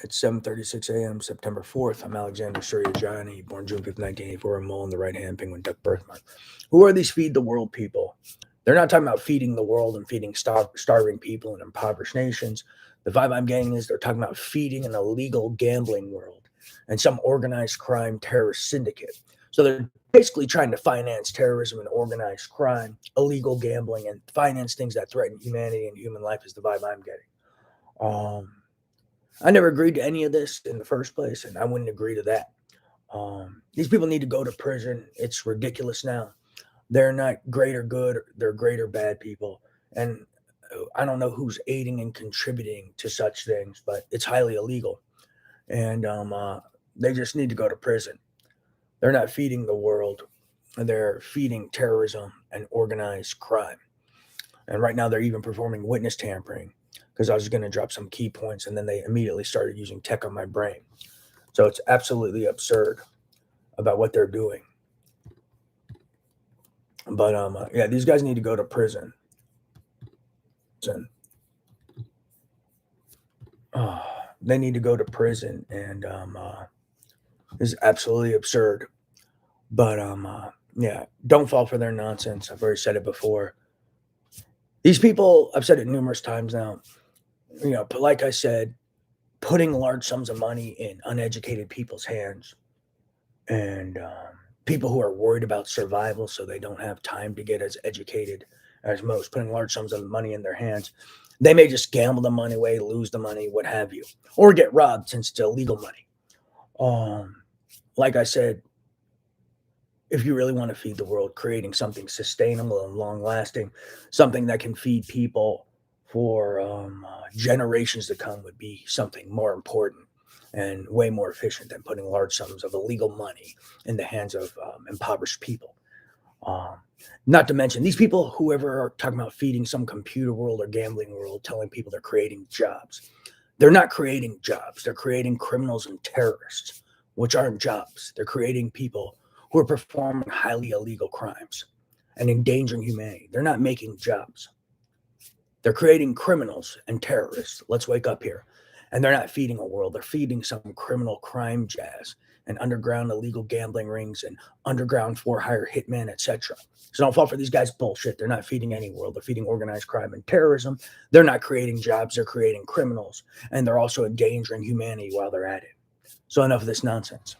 It's 7:36 a.m. September 4th. I'm Alexander Suryajani, born June 5th, 1984, a mole in the right hand, penguin duck birthmark. Who are these feed the world people? They're not talking about feeding the world and feeding starving people in impoverished nations. The vibe I'm getting is they're talking about feeding an illegal gambling world and some organized crime terrorist syndicate. So they're basically trying to finance terrorism and organized crime, illegal gambling, and finance things that threaten humanity and human life is the vibe I'm getting. Um, I never agreed to any of this in the first place, and I wouldn't agree to that. These people need to go to prison. It's ridiculous now. They're not great or good. They're great or bad people. And I don't know who's aiding and contributing to such things, but it's highly illegal. And they just need to go to prison. They're not feeding the world. They're feeding terrorism and organized crime. And right now, they're even performing witness tampering because I was going to drop some key points, and then they immediately started using tech on my brain. So it's absolutely absurd about what they're doing. But yeah, these guys need to go to prison. Uh, they need to go to prison, and this is absolutely absurd. But yeah, don't fall for their nonsense. I've already said it before. These people, I've said it numerous times now. But like I said, putting large sums of money in uneducated people's hands and people who are worried about survival so they don't have time to get as educated as most, putting large sums of money in their hands. They may just gamble the money away, lose the money, what have you, or get robbed since it's illegal money. Like I said, if you really want to feed the world, creating something sustainable and long lasting, something that can feed people for generations to come would be something more important and way more efficient than putting large sums of illegal money in the hands of impoverished people. Um, Not to mention these people, whoever are talking about feeding some computer world or gambling world, telling people they're creating jobs. They're not creating jobs. They're creating criminals and terrorists, which aren't jobs. They're creating people who are performing highly illegal crimes and endangering humanity. They're not making jobs. They're creating criminals and terrorists. Let's wake up here. And they're not feeding a world. They're feeding some criminal crime jazz and underground illegal gambling rings and underground for hire hitmen, etc. So don't fall for these guys' bullshit. They're not feeding any world. They're feeding organized crime and terrorism. They're not creating jobs. They're creating criminals. And they're also endangering humanity while they're at it. So enough of this nonsense.